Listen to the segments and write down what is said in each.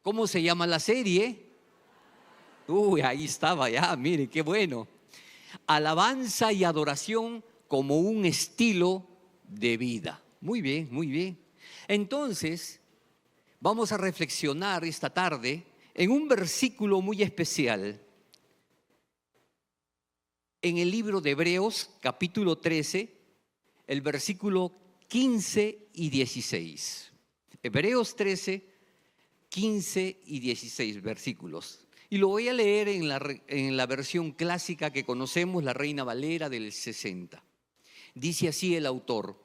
¿Cómo se llama la serie? Uy, ahí estaba ya, mire, qué bueno. Alabanza y adoración como un estilo de vida. Muy bien, muy bien. Entonces, vamos a reflexionar esta tarde en un versículo muy especial. En el libro de Hebreos, capítulo 13, el versículo 15 y 16. Hebreos 13, 15 y 16 versículos. Y lo voy a leer en la versión clásica que conocemos, la Reina Valera del 60. Dice así el autor: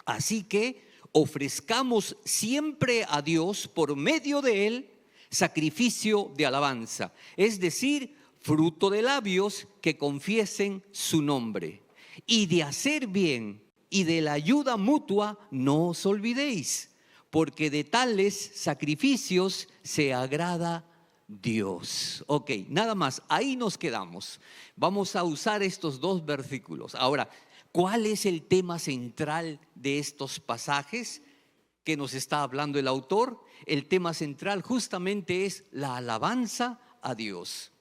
así que ofrezcamos siempre a Dios por medio de Él sacrificio de alabanza, es decir, fruto de labios que confiesen su nombre. Y de hacer bien y de la ayuda mutua no os olvidéis, porque de tales sacrificios se agrada Dios. Ok, nada más, ahí nos quedamos. Vamos a usar estos dos versículos. Ahora, ¿cuál es el tema central de estos pasajes que nos está hablando el autor? El tema central justamente es la alabanza a Dios.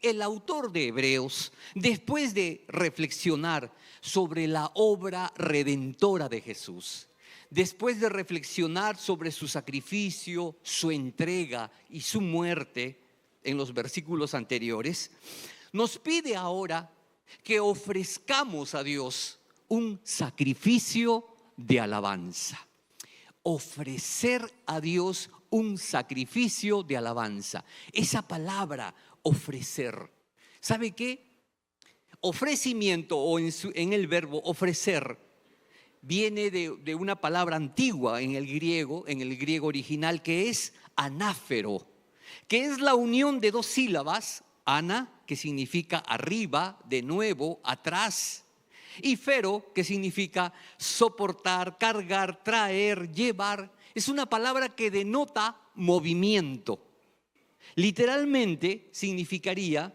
El autor de Hebreos, después de reflexionar sobre la obra redentora de Jesús, después de reflexionar sobre su sacrificio, su entrega y su muerte en los versículos anteriores, nos pide ahora que ofrezcamos a Dios un sacrificio de alabanza. Ofrecer a Dios un sacrificio de alabanza. Esa palabra, ofrecer, ¿sabe qué? Ofrecimiento, o en el verbo ofrecer, viene de una palabra antigua en el griego original, que es anáfero, que es la unión de dos sílabas, ana, que significa arriba, de nuevo, atrás, y fero, que significa soportar, cargar, traer, llevar. Es una palabra que denota movimiento. Literalmente significaría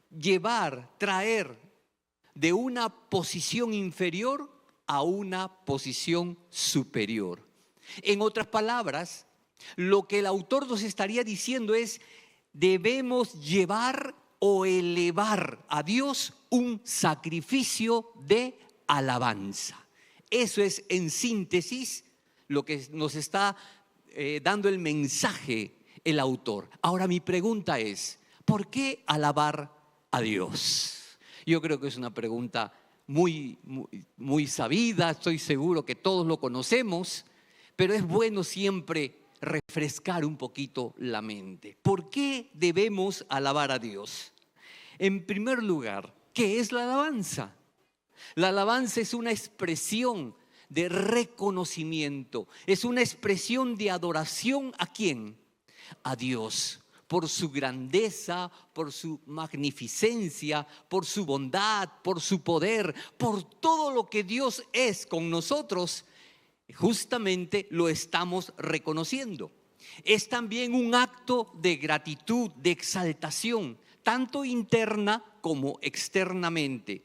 llevar, traer de una posición inferior a una posición superior. En otras palabras, lo que el autor nos estaría diciendo es: debemos llevar o elevar a Dios un sacrificio de alabanza. Eso es, en síntesis, lo que nos está dando el mensaje el autor. Ahora, mi pregunta es: ¿por qué alabar a Dios? Yo creo que es una pregunta muy sabida, estoy seguro que todos lo conocemos, pero es bueno siempre refrescar un poquito la mente. ¿Por qué debemos alabar a Dios? En primer lugar, ¿qué es la alabanza? La alabanza es una expresión de reconocimiento, es una expresión de adoración. ¿A quién? A Dios, por su grandeza, por su magnificencia, por su bondad, por su poder, por todo lo que Dios es con nosotros. Justamente lo estamos reconociendo. Es también un acto de gratitud, de exaltación, tanto interna como externamente.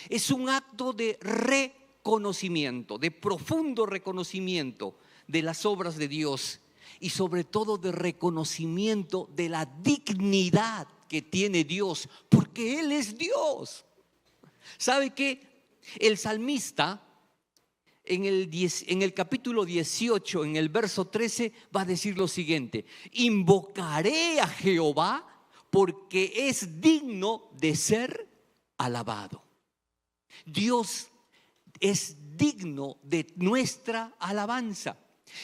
Es un acto de reconocimiento, de profundo reconocimiento de las obras de Dios, y sobre todo de reconocimiento de la dignidad que tiene Dios, porque Él es Dios. ¿Sabe qué? El salmista en el capítulo 18, en el verso 13, va a decir lo siguiente: invocaré a Jehová porque es digno de ser alabado. Dios es digno de nuestra alabanza.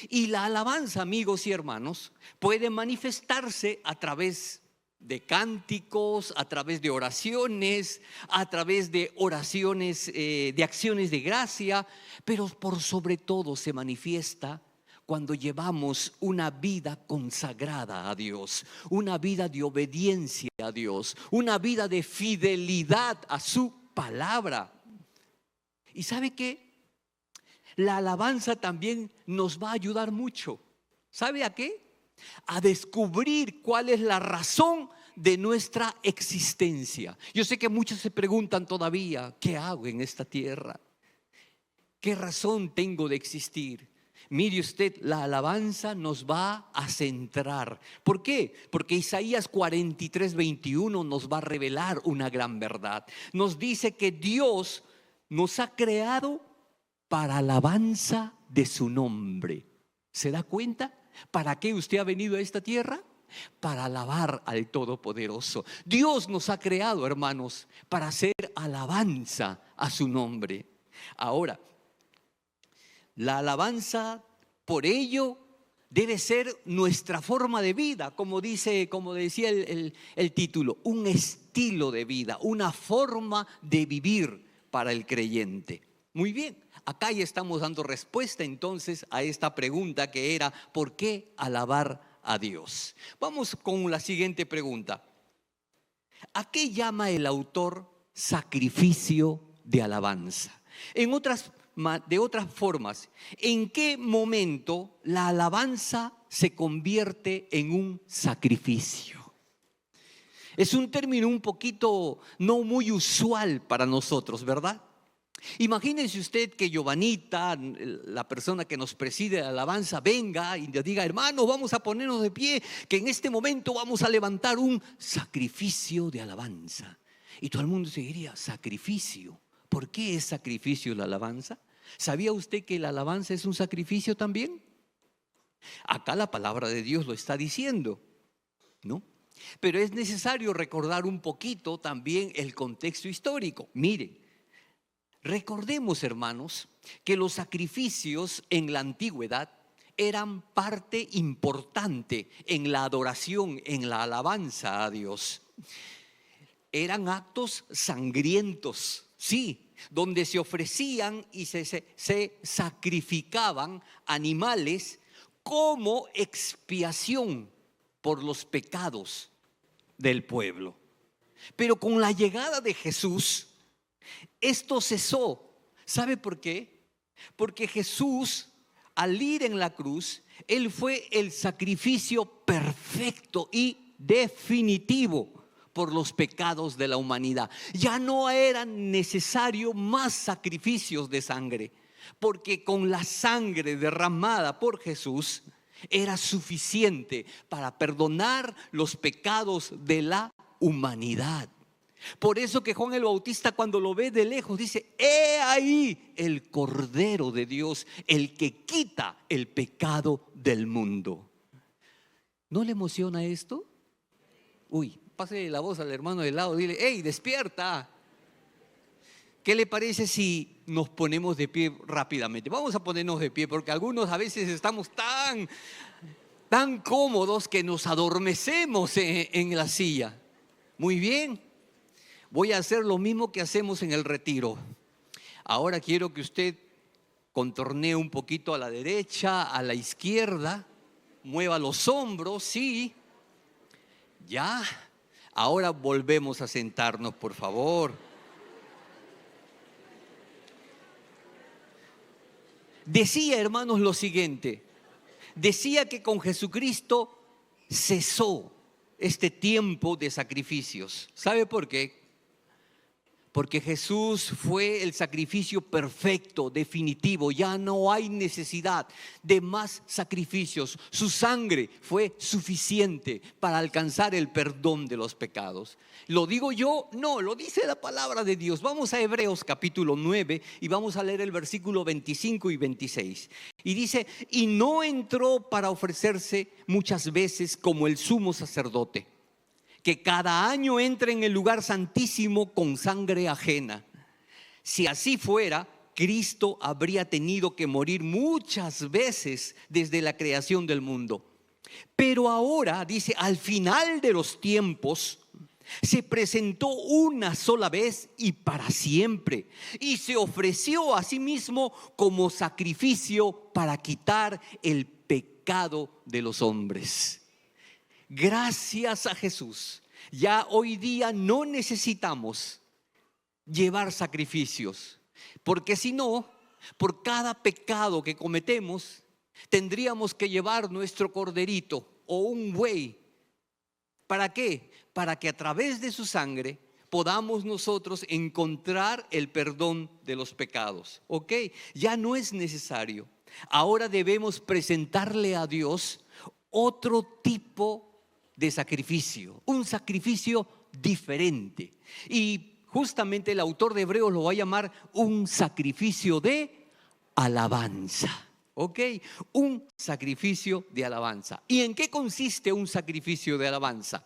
Y la alabanza, amigos y hermanos, puede manifestarse a través de cánticos, a través de oraciones, a través de oraciones, de acciones de gracia, pero por sobre todo se manifiesta cuando llevamos una vida consagrada a Dios, una vida de obediencia a Dios, una vida de fidelidad a su palabra. ¿Y sabe qué? La alabanza también nos va a ayudar mucho. ¿Sabe a qué? A descubrir cuál es la razón de nuestra existencia. Yo sé que muchos se preguntan todavía: ¿qué hago en esta tierra? ¿Qué razón tengo de existir? Mire usted, la alabanza nos va a centrar. ¿Por qué? Porque Isaías 43:21 nos va a revelar una gran verdad. Nos dice que Dios nos ha creado para alabanza de su nombre. ¿Se da cuenta? ¿Para qué usted ha venido a esta tierra? Para alabar al Todopoderoso. Dios nos ha creado, hermanos, para hacer alabanza a su nombre. Ahora, la alabanza, por ello, debe ser nuestra forma de vida, como decía el título, un estilo de vida, una forma de vivir para el creyente. Muy bien, acá ya estamos dando respuesta entonces a esta pregunta que era: ¿por qué alabar a Dios? Vamos con la siguiente pregunta. ¿A qué llama el autor sacrificio de alabanza? De otras formas, ¿en qué momento la alabanza se convierte en un sacrificio? Es un término un poquito no muy usual para nosotros, ¿verdad? Imagínense usted que Giovanita, la persona que nos preside la alabanza, venga y nos diga: hermanos, vamos a ponernos de pie, que en este momento vamos a levantar un sacrificio de alabanza. Y todo el mundo se diría: sacrificio. ¿Por qué es sacrificio la alabanza? ¿Sabía usted que la alabanza es un sacrificio también? Acá la palabra de Dios lo está diciendo, ¿no? Pero es necesario recordar un poquito también el contexto histórico. Miren, recordemos, hermanos, que los sacrificios en la antigüedad eran parte importante en la adoración, en la alabanza a Dios. Eran actos sangrientos, sí, donde se ofrecían y se sacrificaban animales como expiación por los pecados del pueblo. Pero con la llegada de Jesús, esto cesó. ¿Sabe por qué? Porque Jesús, al ir en la cruz, Él fue el sacrificio perfecto y definitivo por los pecados de la humanidad. Ya no eran necesarios más sacrificios de sangre, porque con la sangre derramada por Jesús era suficiente para perdonar los pecados de la humanidad. Por eso que Juan el Bautista, cuando lo ve de lejos, dice: he ahí el Cordero de Dios, el que quita el pecado del mundo. ¿No le emociona esto? Uy, pase la voz al hermano de lado, dile: hey, despierta. ¿Qué le parece si nos ponemos de pie rápidamente? Vamos a ponernos de pie, porque algunos a veces estamos tan cómodos que nos adormecemos en la silla. Muy bien, voy a hacer lo mismo que hacemos en el retiro. Ahora quiero que usted contornee un poquito a la derecha, a la izquierda, mueva los hombros, sí. Ya. Ahora volvemos a sentarnos, por favor. Decía, hermanos, lo siguiente. Decía que con Jesucristo cesó este tiempo de sacrificios. ¿Sabe por qué? Porque Jesús fue el sacrificio perfecto, definitivo. Ya no hay necesidad de más sacrificios. Su sangre fue suficiente para alcanzar el perdón de los pecados. ¿Lo digo yo? No, lo dice la palabra de Dios. Vamos a Hebreos capítulo 9 y vamos a leer el versículo 25 y 26. Y dice: y no entró para ofrecerse muchas veces como el sumo sacerdote, que cada año entra en el lugar santísimo con sangre ajena. Si así fuera, Cristo habría tenido que morir muchas veces desde la creación del mundo. Pero ahora, dice, al final de los tiempos, se presentó una sola vez y para siempre, y se ofreció a sí mismo como sacrificio para quitar el pecado de los hombres. Gracias a Jesús, ya hoy día no necesitamos llevar sacrificios, porque si no, por cada pecado que cometemos, tendríamos que llevar nuestro corderito o un buey. ¿Para qué? Para que a través de su sangre podamos nosotros encontrar el perdón de los pecados. ¿Ok? Ya no es necesario. Ahora debemos presentarle a Dios otro tipo de sacrificio, un sacrificio diferente. Y justamente el autor de Hebreos lo va a llamar un sacrificio de alabanza. ¿Ok? Un sacrificio de alabanza. ¿Y en qué consiste un sacrificio de alabanza?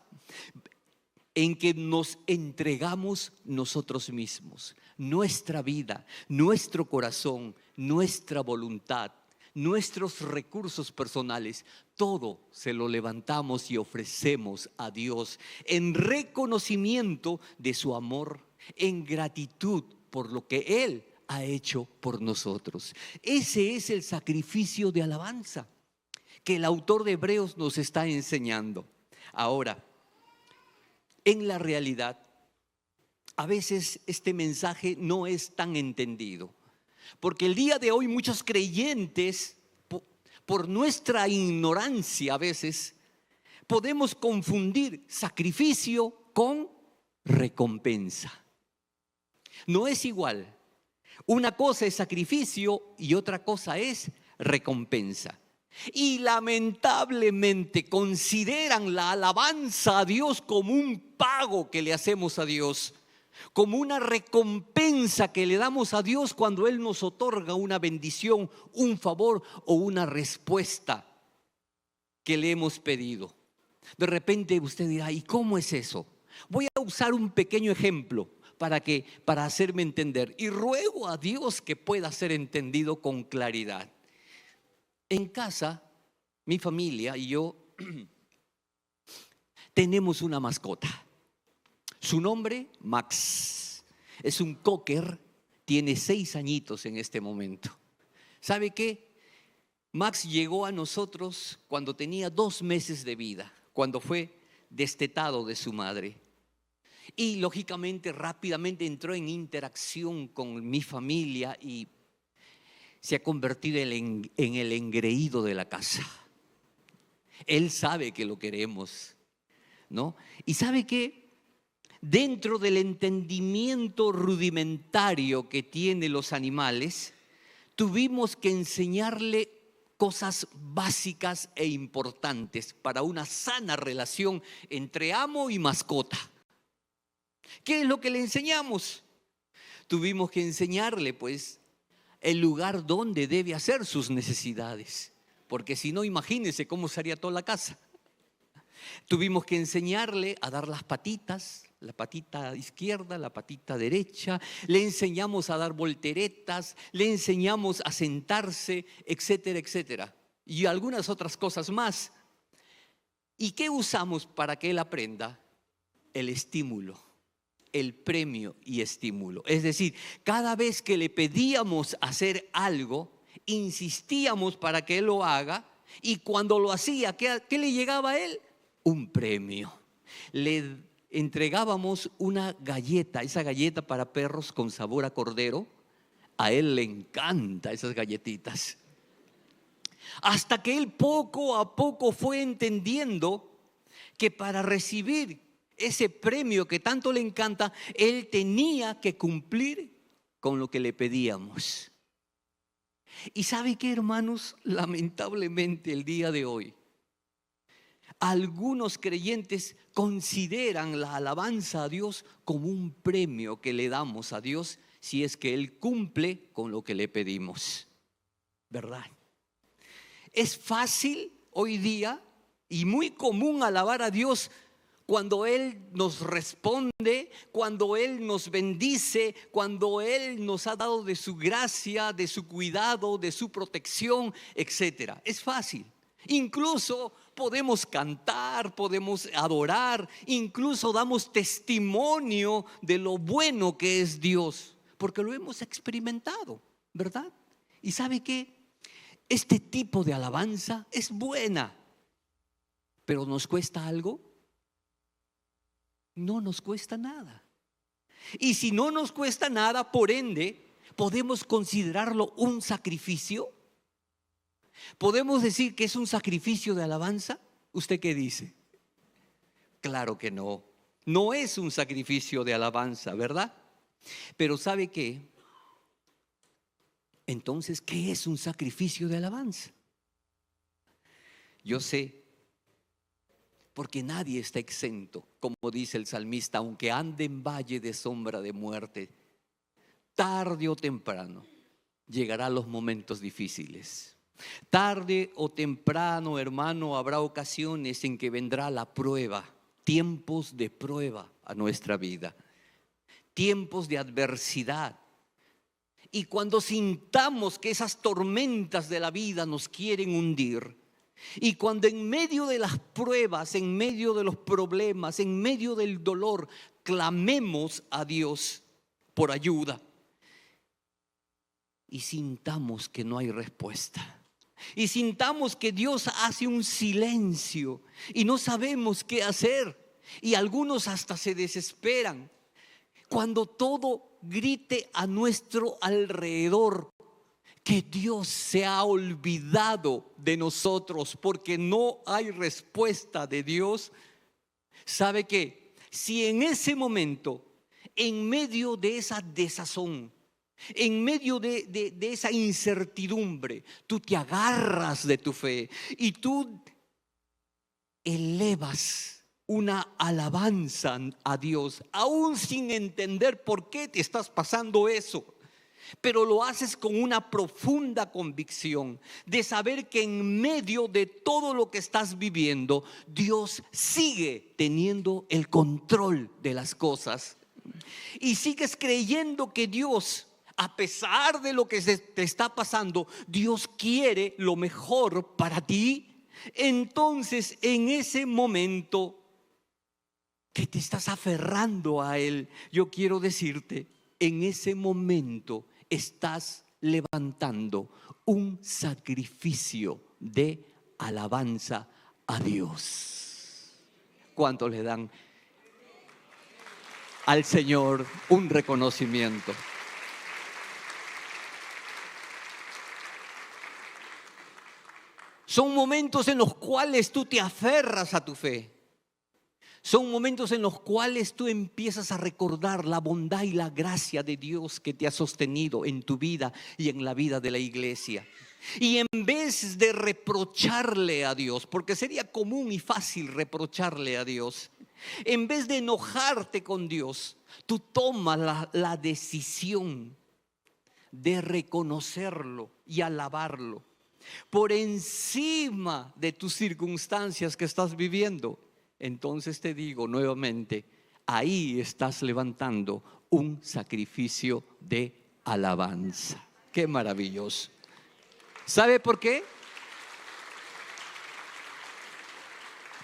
En que nos entregamos nosotros mismos, nuestra vida, nuestro corazón, nuestra voluntad, nuestros recursos personales, todo se lo levantamos y ofrecemos a Dios en reconocimiento de su amor, en gratitud por lo que Él ha hecho por nosotros. Ese es el sacrificio de alabanza que el autor de Hebreos nos está enseñando. Ahora, en la realidad, a veces este mensaje no es tan entendido, porque el día de hoy muchos creyentes, por nuestra ignorancia a veces, podemos confundir sacrificio con recompensa. No es igual. Una cosa es sacrificio y otra cosa es recompensa. Y lamentablemente consideran la alabanza a Dios como un pago que le hacemos a Dios, como una recompensa que le damos a Dios cuando Él nos otorga una bendición, un favor o una respuesta que le hemos pedido. De repente usted dirá, ¿y cómo es eso? Voy a usar un pequeño ejemplo para hacerme entender, y ruego a Dios que pueda ser entendido con claridad. En casa, mi familia y yo tenemos una mascota. Su nombre, Max. Es un cocker, tiene 6 añitos en este momento. ¿Sabe qué? Max llegó a nosotros cuando tenía 2 meses de vida, cuando fue destetado de su madre. Y lógicamente rápidamente entró en interacción con mi familia y se ha convertido en el engreído de la casa. Él sabe que lo queremos, ¿no? Y sabe que dentro del entendimiento rudimentario que tienen los animales, tuvimos que enseñarle cosas básicas e importantes para una sana relación entre amo y mascota. ¿Qué es lo que le enseñamos? Tuvimos que enseñarle, pues, el lugar donde debe hacer sus necesidades, porque si no, imagínense cómo sería toda la casa. Tuvimos que enseñarle a dar las patitas, la patita izquierda, la patita derecha, le enseñamos a dar volteretas, le enseñamos a sentarse, etcétera, etcétera, y algunas otras cosas más. ¿Y qué usamos para que él aprenda? El estímulo, el premio y estímulo. Es decir, cada vez que le pedíamos hacer algo, insistíamos para que él lo haga, y cuando lo hacía, ¿qué le llegaba a él? Un premio. Le entregábamos una galleta, esa galleta para perros con sabor a cordero. A él le encantan esas galletitas. Hasta que él poco a poco fue entendiendo que para recibir ese premio que tanto le encanta, él tenía que cumplir con lo que le pedíamos. Y ¿sabe qué, hermanos? Lamentablemente el día de hoy, algunos creyentes consideran la alabanza a Dios como un premio que le damos a Dios si es que Él cumple con lo que le pedimos, ¿verdad? Es fácil hoy día y muy común alabar a Dios cuando Él nos responde, cuando Él nos bendice, cuando Él nos ha dado de su gracia, de su cuidado, de su protección, etcétera. Es fácil. Incluso podemos cantar, podemos adorar, incluso damos testimonio de lo bueno que es Dios, porque lo hemos experimentado, ¿verdad? Y ¿sabe qué? Este tipo de alabanza es buena, pero ¿nos cuesta algo? No nos cuesta nada. Y si no nos cuesta nada, por ende, ¿podemos considerarlo un sacrificio? ¿Podemos decir que es un sacrificio de alabanza? ¿Usted qué dice? Claro que no. No es un sacrificio de alabanza, ¿verdad? Pero ¿sabe qué? Entonces, ¿qué es un sacrificio de alabanza? Yo sé, porque nadie está exento, como dice el salmista, aunque ande en valle de sombra de muerte, tarde o temprano llegarán los momentos difíciles. Tarde o temprano, hermano, habrá ocasiones en que vendrá la prueba, tiempos de prueba a nuestra vida, tiempos de adversidad. Y cuando sintamos que esas tormentas de la vida nos quieren hundir, y cuando en medio de las pruebas, en medio de los problemas, en medio del dolor, clamemos a Dios por ayuda y sintamos que no hay respuesta, y sintamos que Dios hace un silencio y no sabemos qué hacer, y algunos hasta se desesperan, cuando todo grite a nuestro alrededor que Dios se ha olvidado de nosotros porque no hay respuesta de Dios, ¿sabe qué? Si en ese momento, en medio de esa desazón, en medio de esa incertidumbre, tú te agarras de tu fe y tú elevas una alabanza a Dios, aún sin entender por qué te estás pasando eso, pero lo haces con una profunda convicción de saber que en medio de todo lo que estás viviendo, Dios sigue teniendo el control de las cosas, y sigues creyendo que Dios, a pesar de lo que te está pasando, Dios quiere lo mejor para ti. Entonces, en ese momento que te estás aferrando a Él, yo quiero decirte, en ese momento estás levantando un sacrificio de alabanza a Dios. ¿Cuántos le dan al Señor un reconocimiento? Son momentos en los cuales tú te aferras a tu fe. Son momentos en los cuales tú empiezas a recordar la bondad y la gracia de Dios que te ha sostenido en tu vida y en la vida de la iglesia. Y en vez de reprocharle a Dios, porque sería común y fácil reprocharle a Dios, en vez de enojarte con Dios, tú tomas la decisión de reconocerlo y alabarlo por encima de tus circunstancias que estás viviendo. Entonces te digo nuevamente, ahí estás levantando un sacrificio de alabanza. Qué maravilloso. ¿Sabe por qué?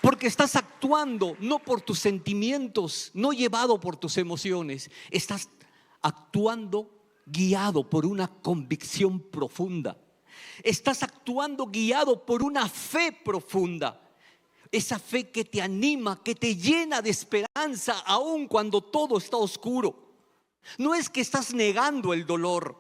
Porque estás actuando no por tus sentimientos, no llevado por tus emociones. Estás actuando guiado por una convicción profunda. Estás actuando guiado por una fe profunda. Esa fe que te anima, que te llena de esperanza aun cuando todo está oscuro. No es que estás negando el dolor,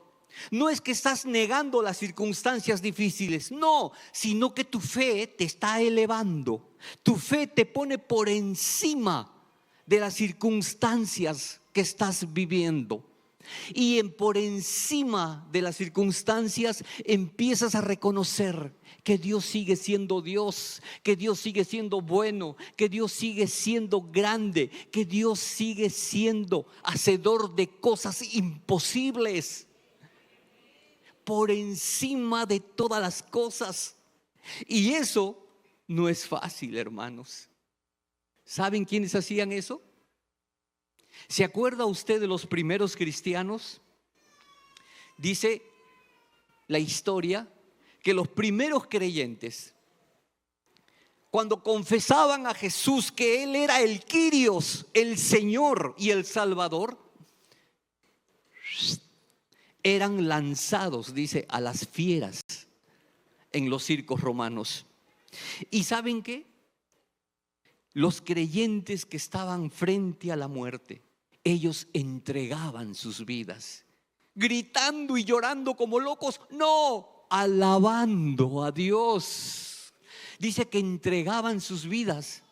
no es que estás negando las circunstancias difíciles, no, sino que tu fe te está elevando. Tu fe te pone por encima de las circunstancias que estás viviendo. Y por encima de las circunstancias empiezas a reconocer que Dios sigue siendo Dios, que Dios sigue siendo bueno, que Dios sigue siendo grande, que Dios sigue siendo hacedor de cosas imposibles, por encima de todas las cosas. Y eso no es fácil, hermanos. ¿Saben quiénes hacían eso? ¿Se acuerda usted de los primeros cristianos? Dice la historia que los primeros creyentes, cuando confesaban a Jesús que Él era el Kyrios, el Señor y el Salvador, eran lanzados, dice, a las fieras en los circos romanos. ¿Y saben qué? Los creyentes que estaban frente a la muerte, ellos entregaban sus vidas, gritando y llorando como locos, no, alabando a Dios. Dice que entregaban sus vidas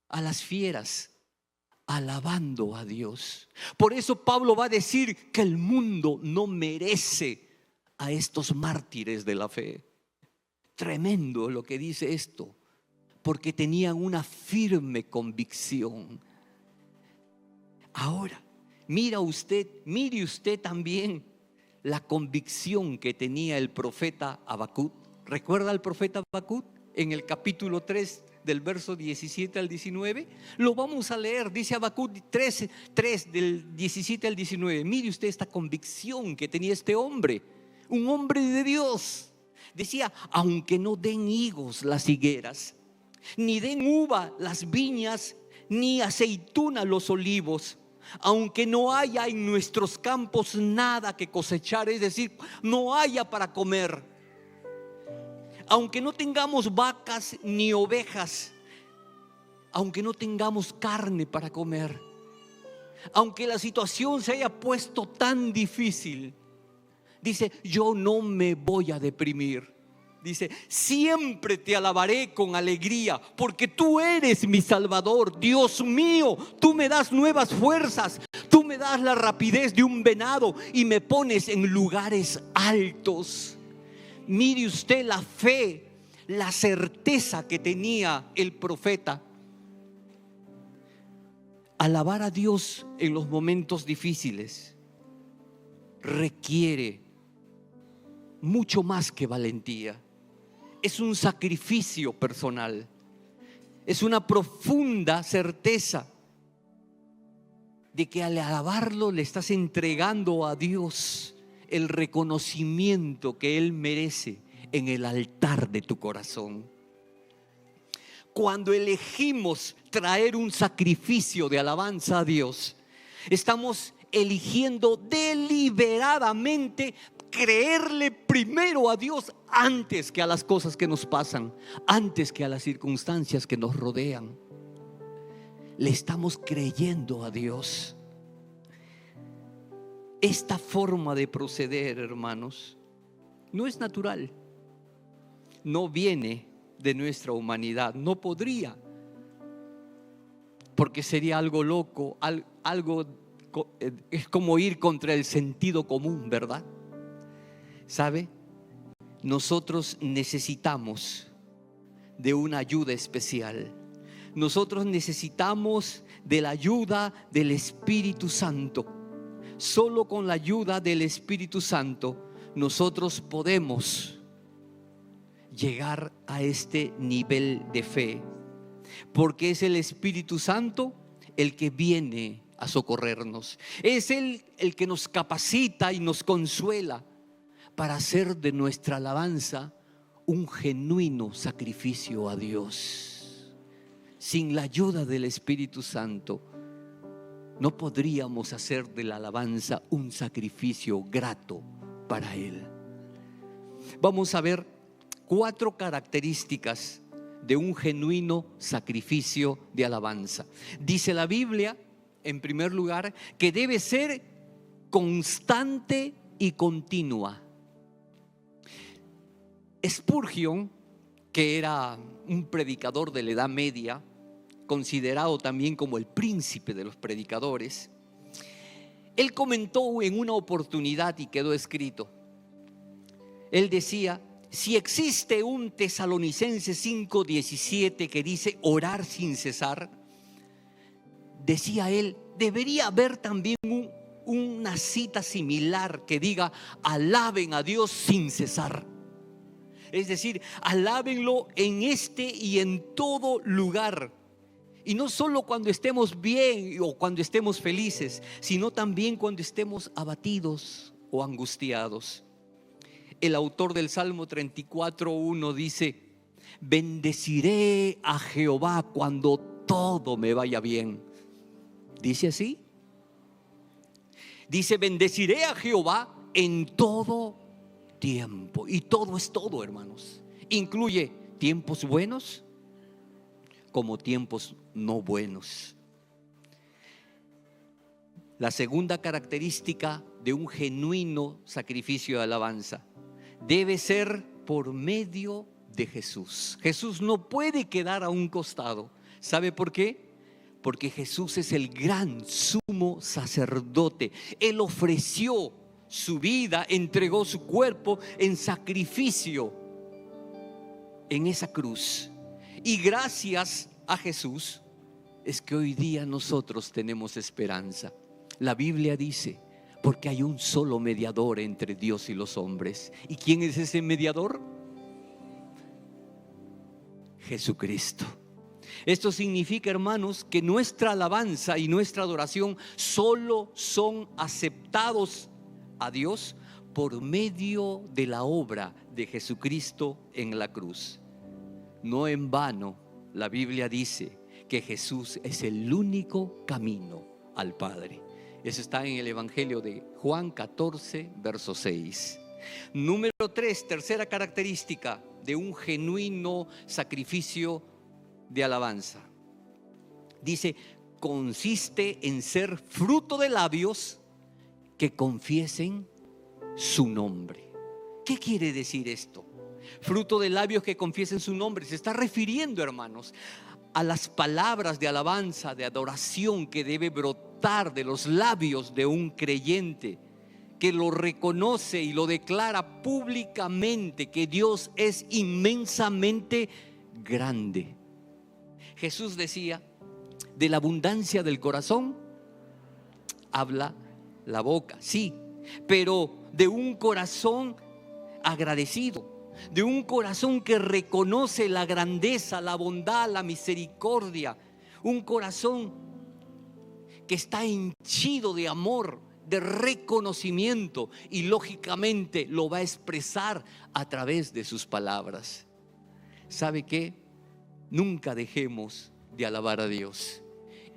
a las fieras, alabando a Dios. Por eso Pablo va a decir que el mundo no merece a estos mártires de la fe. Tremendo lo que dice esto, porque tenían una firme convicción. Ahora, mire usted también la convicción que tenía el profeta Habacuc. ¿Recuerda al profeta Habacuc? En el capítulo 3, del verso 17 al 19. Lo vamos a leer, dice Habacuc 3, del 17 al 19. Mire usted esta convicción que tenía este hombre, un hombre de Dios. Decía: aunque no den higos las higueras, ni den uva las viñas, ni aceituna los olivos, aunque no haya en nuestros campos nada que cosechar, es decir, no haya para comer, aunque no tengamos vacas ni ovejas, aunque no tengamos carne para comer, aunque la situación se haya puesto tan difícil, dice: yo no me voy a deprimir. Dice: siempre te alabaré con alegría, porque tú eres mi Salvador. Dios mío, tú me das nuevas fuerzas, tú me das la rapidez de un venado y me pones en lugares altos. Mire usted la fe, la certeza que tenía el profeta. Alabar a Dios en los momentos difíciles requiere mucho más que valentía. Es un sacrificio personal, es una profunda certeza de que al alabarlo le estás entregando a Dios el reconocimiento que Él merece en el altar de tu corazón. Cuando elegimos traer un sacrificio de alabanza a Dios, estamos eligiendo deliberadamente creerle primero a Dios antes que a las cosas que nos pasan, antes que a las circunstancias que nos rodean. Le estamos creyendo a Dios. Esta forma de proceder, hermanos, no es natural, no viene de nuestra humanidad, no podría, porque sería algo loco, es como ir contra el sentido común, ¿verdad? ¿Sabe? Nosotros necesitamos de una ayuda especial. Nosotros necesitamos de la ayuda del Espíritu Santo. Solo con la ayuda del Espíritu Santo nosotros podemos llegar a este nivel de fe, porque es el Espíritu Santo el que viene a socorrernos. Es Él el que nos capacita y nos consuela para hacer de nuestra alabanza un genuino sacrificio a Dios. Sin la ayuda del Espíritu Santo no podríamos hacer de la alabanza un sacrificio grato para Él. Vamos a ver 4 características de un genuino sacrificio de alabanza. Dice la Biblia, en primer lugar, que debe ser constante y continua. Spurgeon, que era un predicador de la Edad Media, considerado también como el príncipe de los predicadores, él comentó en una oportunidad y quedó escrito. Él decía: si existe un Tesalonicenses 5:17 que dice orar sin cesar, decía él, debería haber también una cita similar que diga alaben a Dios sin cesar. Es decir, alábenlo en este y en todo lugar. Y no solo cuando estemos bien o cuando estemos felices, sino también cuando estemos abatidos o angustiados. El autor del Salmo 34:1 dice: bendeciré a Jehová cuando todo me vaya bien. ¿Dice así? Dice: bendeciré a Jehová en todo tiempo. Y todo es todo, hermanos. Incluye tiempos buenos como tiempos no buenos. La segunda característica de un genuino sacrificio de alabanza debe ser por medio de Jesús. Jesús no puede quedar a un costado. ¿Sabe por qué? Porque Jesús es el gran sumo sacerdote. Él ofreció su vida, entregó su cuerpo en sacrificio en esa cruz. Y gracias a Jesús es que hoy día nosotros tenemos esperanza. La Biblia dice, porque hay un solo mediador entre Dios y los hombres. ¿Y quién es ese mediador? Jesucristo. Esto significa, hermanos, que nuestra alabanza y nuestra adoración solo son aceptados a Dios por medio de la obra de Jesucristo en la cruz. No en vano, la Biblia dice que Jesús es el único camino al Padre. Eso está en el Evangelio de Juan 14, verso 6. Número 3, tercera característica de un genuino sacrificio de alabanza. Dice, consiste en ser fruto de labios que confiesen su nombre. ¿Qué quiere decir esto? Fruto de labios que confiesen su nombre. Se está refiriendo, hermanos, a las palabras de alabanza, de adoración que debe brotar de los labios de un creyente que lo reconoce y lo declara públicamente, que Dios es inmensamente grande. Jesús decía, de la abundancia del corazón habla la boca, sí, pero de un corazón agradecido, de un corazón que reconoce la grandeza, la bondad, la misericordia, un corazón que está henchido de amor, de reconocimiento, y lógicamente lo va a expresar a través de sus palabras. ¿Sabe qué? Nunca dejemos de alabar a Dios.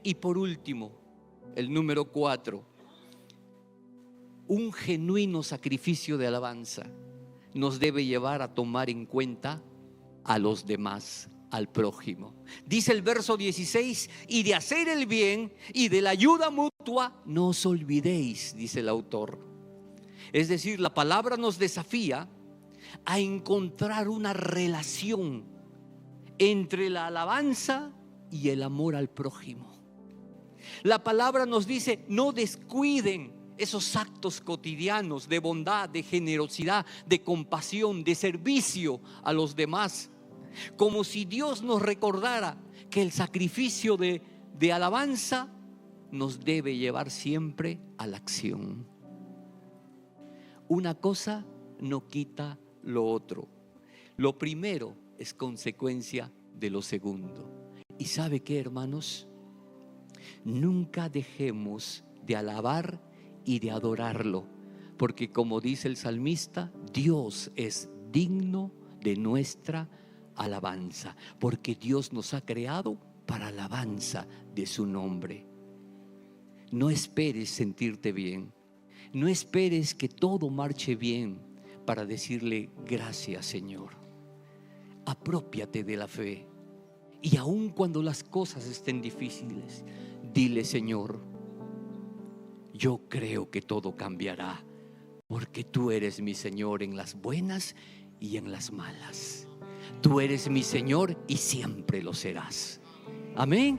Y por último, el número 4, un genuino sacrificio de alabanza nos debe llevar a tomar en cuenta a los demás, al prójimo. Dice el verso 16, y de hacer el bien y de la ayuda mutua no os olvidéis, dice el autor. Es decir, la palabra nos desafía a encontrar una relación entre la alabanza y el amor al prójimo. La palabra nos dice, no descuiden esos actos cotidianos de bondad, de generosidad, de compasión, de servicio a los demás, como si Dios nos recordara que el sacrificio de alabanza nos debe llevar siempre a la acción. Una cosa no quita lo otro. Lo primero es consecuencia de lo segundo. ¿Y sabe qué, hermanos? Nunca dejemos de alabar y de adorarlo, porque como dice el salmista, Dios es digno de nuestra alabanza, porque Dios nos ha creado para alabanza de su nombre. No esperes sentirte bien, no esperes que todo marche bien para decirle gracias, Señor. Apropiate de la fe, y aun cuando las cosas estén difíciles, dile: Señor, yo creo que todo cambiará, porque tú eres mi Señor en las buenas y en las malas. Tú eres mi Señor y siempre lo serás. Amén.